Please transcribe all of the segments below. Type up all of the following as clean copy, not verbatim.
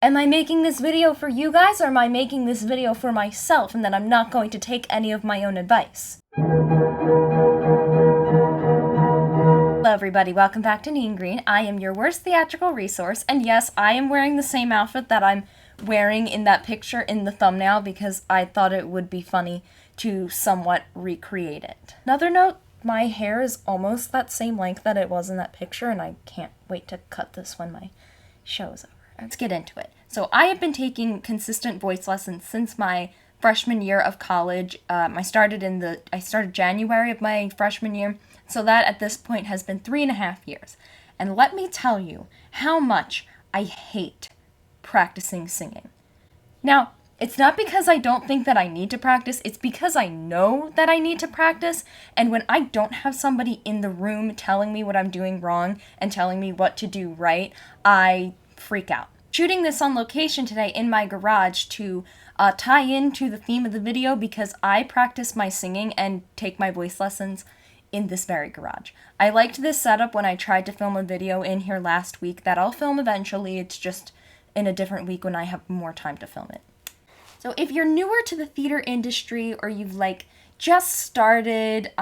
Am I making this video for you guys, or am I making this video for myself and that I'm not going to take any of my own advice? Hello everybody, welcome back to Neon Green. I am your worst theatrical resource, and yes, I am wearing the same outfit that I'm wearing in that picture in the thumbnail because I thought it would be funny to somewhat recreate it. Another note, my hair is almost that same length that it was in that picture, and I can't wait to cut this when my show is over. Let's get into it. So I have been taking consistent voice lessons since my freshman year of college. I started January of my freshman year, so that at this point has been 3.5 years. And let me tell you how much I hate practicing singing. Now, it's not because I don't think that I need to practice, it's because I know that I need to practice, and when I don't have somebody in the room telling me what I'm doing wrong and telling me what to do right, I freak out. Shooting this on location today in my garage to tie into the theme of the video because I practice my singing and take my voice lessons in this very garage. I liked this setup when I tried to film a video in here last week that I'll film eventually. It's just in a different week when I have more time to film it. So if you're newer to the theater industry or you've just started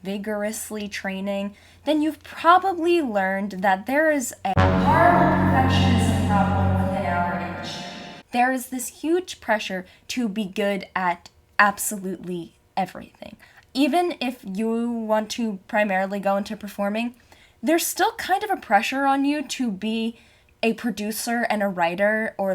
vigorously training, then you've probably learned that there is a horrible perfectionism problem within our industry. There is this huge pressure to be good at absolutely everything. Even if you want to primarily go into performing, there's still kind of a pressure on you to be a producer and a writer or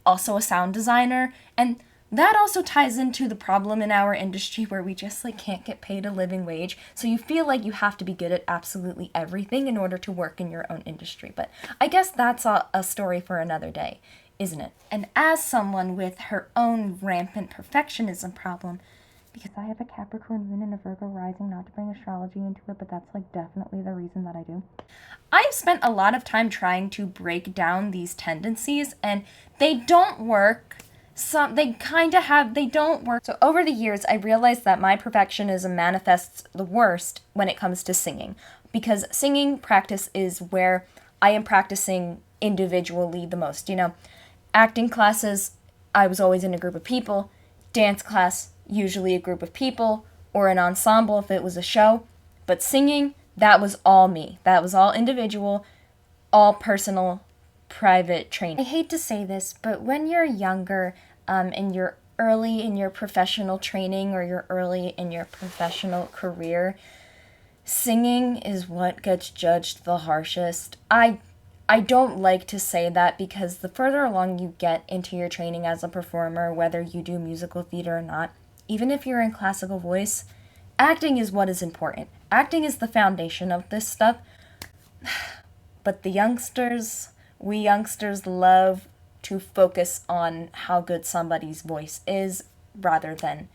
also a sound designer, and that also ties into the problem in our industry where we just can't get paid a living wage, so you feel like you have to be good at absolutely everything in order to work in your own industry. But I guess that's a story for another day, isn't it? And as someone with her own rampant perfectionism problem, because I have a Capricorn moon and a Virgo rising, not to bring astrology into it, but that's definitely the reason that I do. I've spent a lot of time trying to break down these tendencies, and they don't work. They don't work. So over the years, I realized that my perfectionism manifests the worst when it comes to singing, because singing practice is where I am practicing individually the most. Acting classes, I was always in a group of people. Dance class, usually a group of people, or an ensemble if it was a show. But singing, that was all me. That was all individual, all personal, private training. I hate to say this, but when you're younger, and you're early in your professional training or you're early in your professional career, singing is what gets judged the harshest. I don't like to say that because the further along you get into your training as a performer, whether you do musical theater or not, even if you're in classical voice, acting is what is important. Acting is the foundation of this stuff. But we youngsters love to focus on how good somebody's voice is rather than,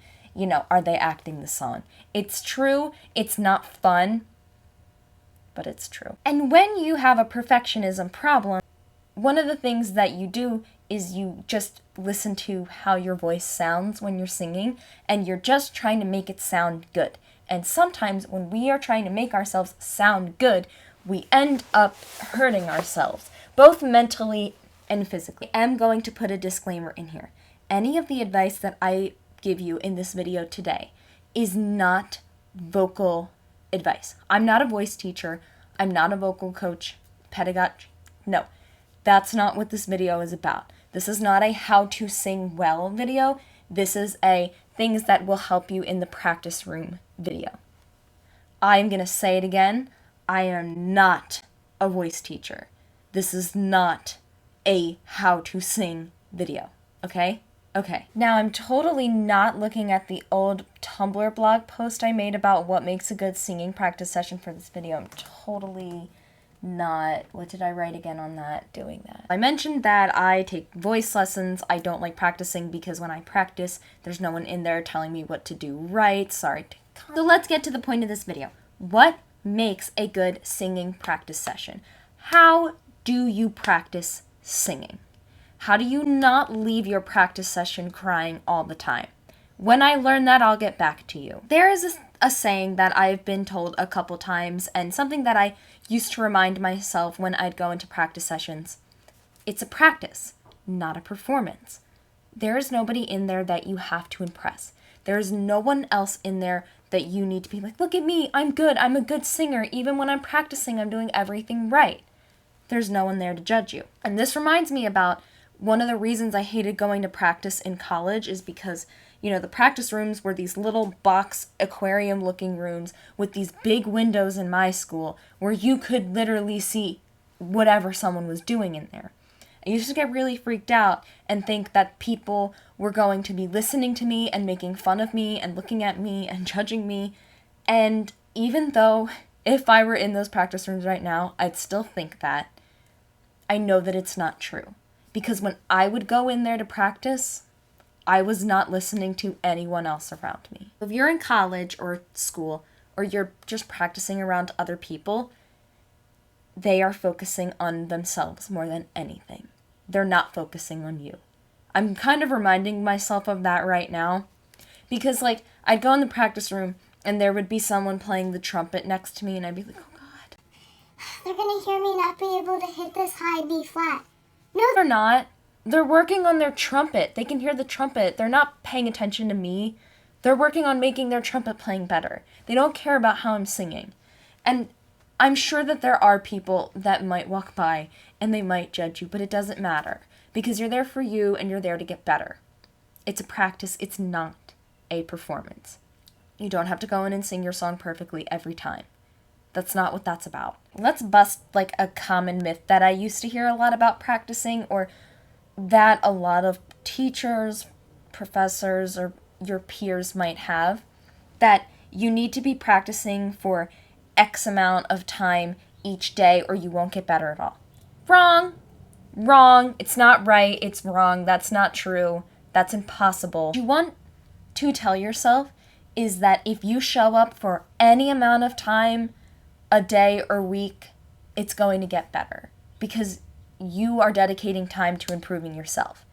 are they acting the song? It's true, it's not fun, but it's true. And when you have a perfectionism problem, one of the things that you do is you just listen to how your voice sounds when you're singing, and you're just trying to make it sound good. And sometimes when we are trying to make ourselves sound good, we end up hurting ourselves, both mentally and physically. I am going to put a disclaimer in here. Any of the advice that I give you in this video today is not vocal advice. I'm not a voice teacher. I'm not a vocal coach, pedagogue. No, that's not what this video is about. This is not a how to sing well video. This is a things that will help you in the practice room video. I'm going to say it again. I am not a voice teacher. This is not a how to sing video, okay? Okay. Now, I'm totally not looking at the old Tumblr blog post I made about what makes a good singing practice session for this video. I'm totally not, what did I write again on that, doing that. I mentioned that I take voice lessons. I don't like practicing because when I practice, there's no one in there telling me what to do right. Sorry. So let's get to the point of this video. What makes a good singing practice session? How do you practice singing? How do you not leave your practice session crying all the time? When I learn that, I'll get back to you. There is a saying that I've been told a couple times, and something that I used to remind myself when I'd go into practice sessions. It's a practice, not a performance. There is nobody in there that you have to impress. There is no one else in there that you need to be like, look at me, I'm good, I'm a good singer. Even when I'm practicing, I'm doing everything right. There's no one there to judge you. And this reminds me about one of the reasons I hated going to practice in college is because, the practice rooms were these little box aquarium looking rooms with these big windows in my school where you could literally see whatever someone was doing in there. I used to get really freaked out and think that people were going to be listening to me and making fun of me and looking at me and judging me. And even though if I were in those practice rooms right now, I'd still think that, I know that it's not true. Because when I would go in there to practice, I was not listening to anyone else around me. If you're in college or school, or you're just practicing around other people, they are focusing on themselves more than anything. They're not focusing on you. I'm kind of reminding myself of that right now. Because, I'd go in the practice room, and there would be someone playing the trumpet next to me, and I'd be like, oh God. They're gonna hear me not be able to hit this high B flat. No, they're not. They're working on their trumpet. They can hear the trumpet. They're not paying attention to me. They're working on making their trumpet playing better. They don't care about how I'm singing. And I'm sure that there are people that might walk by and they might judge you, but it doesn't matter because you're there for you and you're there to get better. It's a practice. It's not a performance. You don't have to go in and sing your song perfectly every time. That's not what that's about. Let's bust a common myth that I used to hear a lot about practicing, or that a lot of teachers, professors, or your peers might have, that you need to be practicing for X amount of time each day or you won't get better at all. Wrong. It's not right. It's wrong. That's not true. That's impossible. What you want to tell yourself is that if you show up for any amount of time, a day or week, it's going to get better because you are dedicating time to improving yourself.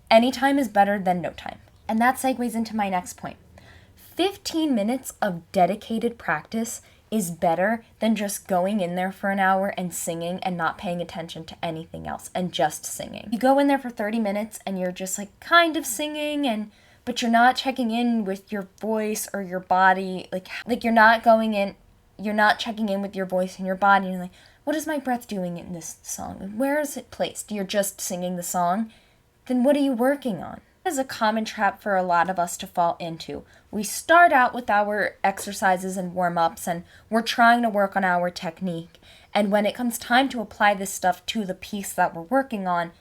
Any time is better than no time. And that segues into my next point. 15 minutes of dedicated practice is better than just going in there for an hour and singing and not paying attention to anything else and just singing. You go in there for 30 minutes and you're just kind of singing but you're not checking in with your voice or your body. You're not checking in with your voice and your body and what is my breath doing in this song? Where is it placed? You're just singing the song. Then what are you working on? That is a common trap for a lot of us to fall into. We start out with our exercises and warm-ups and we're trying to work on our technique. And when it comes time to apply this stuff to the piece that we're working on,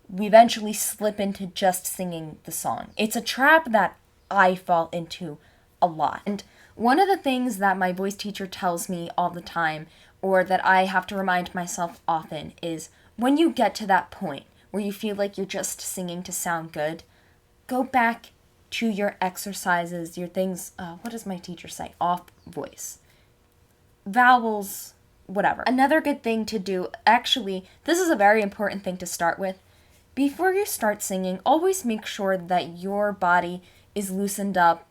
we eventually slip into just singing the song. It's a trap that I fall into a lot. And one of the things that my voice teacher tells me all the time, or that I have to remind myself often, is when you get to that point where you feel like you're just singing to sound good, go back to your exercises, your things, what does my teacher say? Off voice. Vowels, whatever. Another good thing to do, actually, this is a very important thing to start with. Before you start singing, always make sure that your body is loosened up,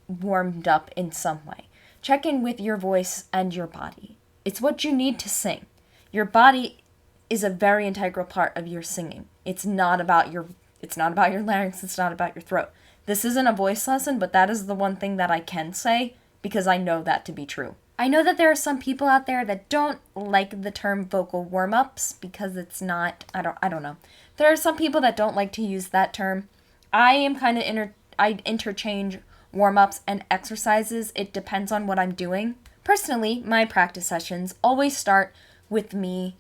warmed up in some way. Check in with your voice and your body. It's what you need to sing. Your body is a very integral part of your singing. It's not about your larynx, it's not about your throat. This isn't a voice lesson, but that is the one thing that I can say because I know that to be true. I know that there are some people out there that don't like the term vocal warm-ups because it's not, I don't know. There are some people that don't like to use that term. I am I interchange warm-ups and exercises. It depends on what I'm doing. Personally, my practice sessions always start with me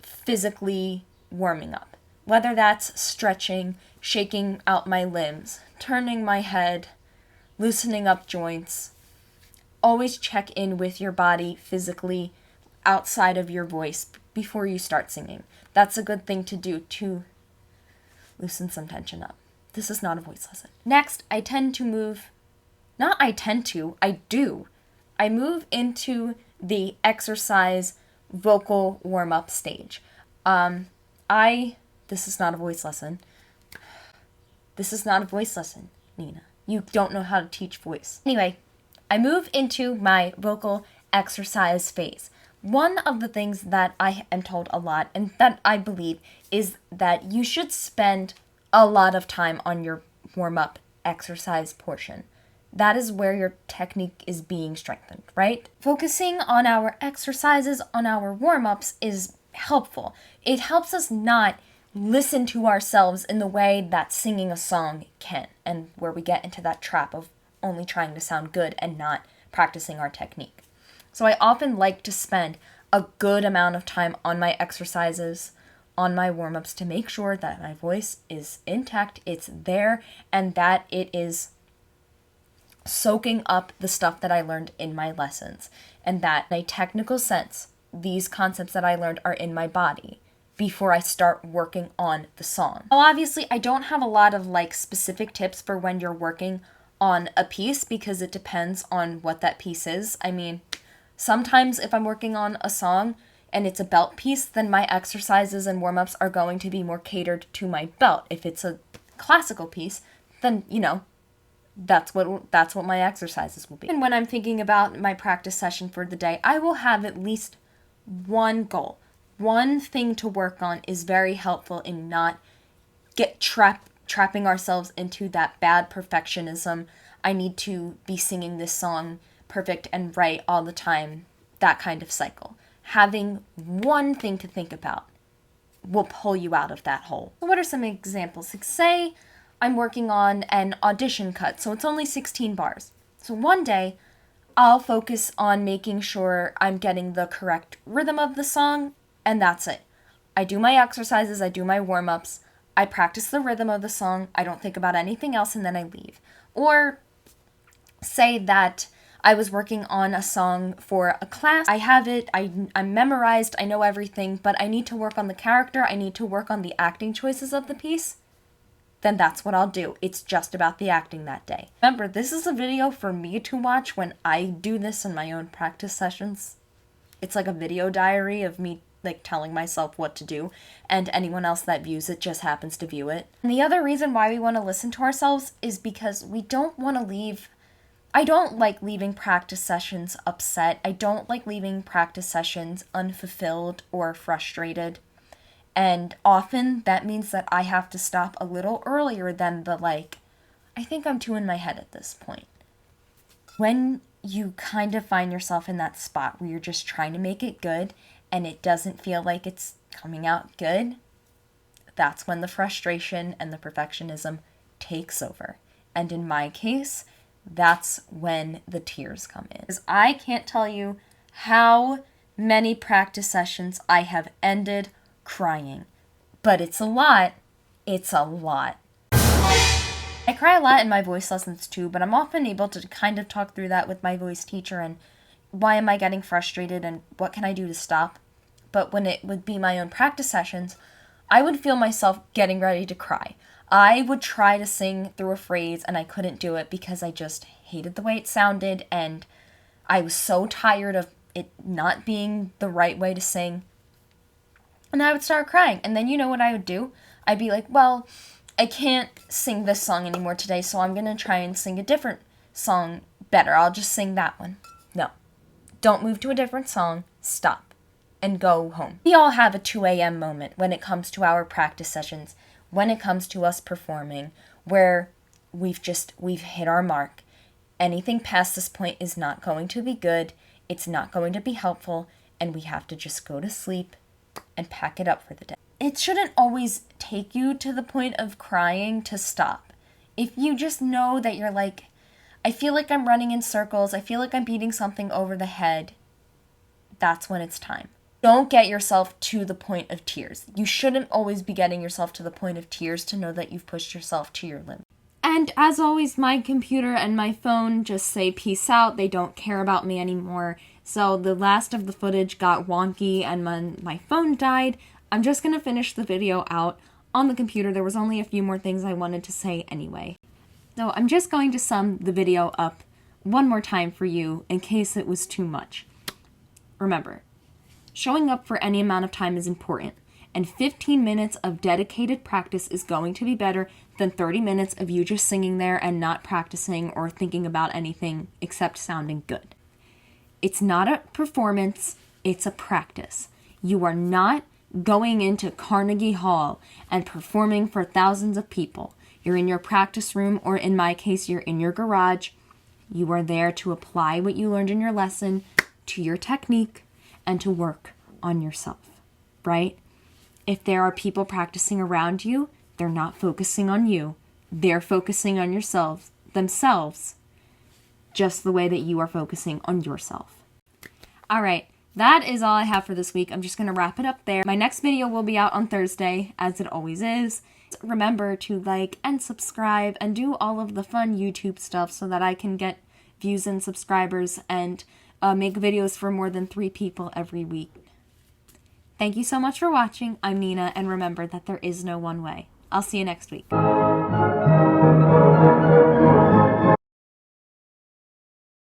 physically warming up. Whether that's stretching, shaking out my limbs, turning my head, loosening up joints. Always check in with your body physically outside of your voice before you start singing. That's a good thing to do to loosen some tension up. This is not a voice lesson. Next, I do. I move into the exercise vocal warm-up stage. This is not a voice lesson. This is not a voice lesson, Nina. You don't know how to teach voice. Anyway, I move into my vocal exercise phase. One of the things that I am told a lot, and that I believe, is that you should spend a lot of time on your warm-up exercise portion. That is where your technique is being strengthened, right? Focusing on our exercises, on our warm-ups is helpful. It helps us not listen to ourselves in the way that singing a song can, and where we get into that trap of only trying to sound good and not practicing our technique. So I often like to spend a good amount of time on my exercises, on my warm-ups, to make sure that my voice is intact, it's there, and that it is soaking up the stuff that I learned in my lessons, and that in a technical sense, these concepts that I learned are in my body before I start working on the song. Well, obviously, I don't have a lot of specific tips for when you're working on a piece because it depends on what that piece is. I mean, sometimes if I'm working on a song and it's a belt piece, then my exercises and warm-ups are going to be more catered to my belt. If it's a classical piece, then, that's what my exercises will be. And when I'm thinking about my practice session for the day, I will have at least one goal. One thing to work on is very helpful in not trapping ourselves into that bad perfectionism. I need to be singing this song perfect and right all the time, that kind of cycle. Having one thing to think about will pull you out of that hole. So what are some examples? Say I'm working on an audition cut, so it's only 16 bars. So one day, I'll focus on making sure I'm getting the correct rhythm of the song, and that's it. I do my exercises, I do my warm-ups, I practice the rhythm of the song, I don't think about anything else, and then I leave. Or say that I was working on a song for a class, I have it, I'm memorized, I know everything, but I need to work on the character, I need to work on the acting choices of the piece, then that's what I'll do. It's just about the acting that day. Remember, this is a video for me to watch when I do this in my own practice sessions. It's like a video diary of me telling myself what to do, and anyone else that views it just happens to view it. And the other reason why we want to listen to ourselves is because we don't want to leave. I don't like leaving practice sessions upset. I don't like leaving practice sessions unfulfilled or frustrated. And often that means that I have to stop a little earlier than I think I'm too in my head at this point. When you kind of find yourself in that spot where you're just trying to make it good and it doesn't feel like it's coming out good, that's when the frustration and the perfectionism takes over. And in my case, that's when the tears come in. Because I can't tell you how many practice sessions I have ended crying. But it's a lot. It's a lot. I cry a lot in my voice lessons too, but I'm often able to kind of talk through that with my voice teacher and why am I getting frustrated and what can I do to stop. But when it would be my own practice sessions, I would feel myself getting ready to cry. I would try to sing through a phrase and I couldn't do it because I just hated the way it sounded and I was so tired of it not being the right way to sing. And I would start crying. And then you know what I would do? I'd be like, well, I can't sing this song anymore today, so I'm going to try and sing a different song better. I'll just sing that one. No. Don't move to a different song. Stop. And go home. We all have a 2 a.m. moment when it comes to our practice sessions, when it comes to us performing, where we've hit our mark. Anything past this point is not going to be good. It's not going to be helpful. And we have to just go to sleep and pack it up for the day. It shouldn't always take you to the point of crying to stop. If you just know that you're I feel like I'm running in circles, I feel like I'm beating something over the head, that's when it's time. Don't get yourself to the point of tears. You shouldn't always be getting yourself to the point of tears to know that you've pushed yourself to your limit. And as always, my computer and my phone just say peace out. They don't care about me anymore. So the last of the footage got wonky and my phone died. I'm just going to finish the video out on the computer. There was only a few more things I wanted to say anyway. So I'm just going to sum the video up one more time for you in case it was too much. Remember, showing up for any amount of time is important, and 15 minutes of dedicated practice is going to be better than 30 minutes of you just singing there and not practicing or thinking about anything except sounding good. It's not a performance, it's a practice. You are not going into Carnegie Hall and performing for thousands of people. You're in your practice room, or in my case, you're in your garage. You are there to apply what you learned in your lesson to your technique and to work on yourself, right? If there are people practicing around you, they're not focusing on you. They're focusing on themselves, just the way that you are focusing on yourself. All right, that is all I have for this week. I'm just going to wrap it up there. My next video will be out on Thursday, as it always is. Remember to like and subscribe and do all of the fun YouTube stuff so that I can get views and subscribers and make videos for more than 3 people every week. Thank you so much for watching. I'm Nina, and remember that there is no one way. I'll see you next week.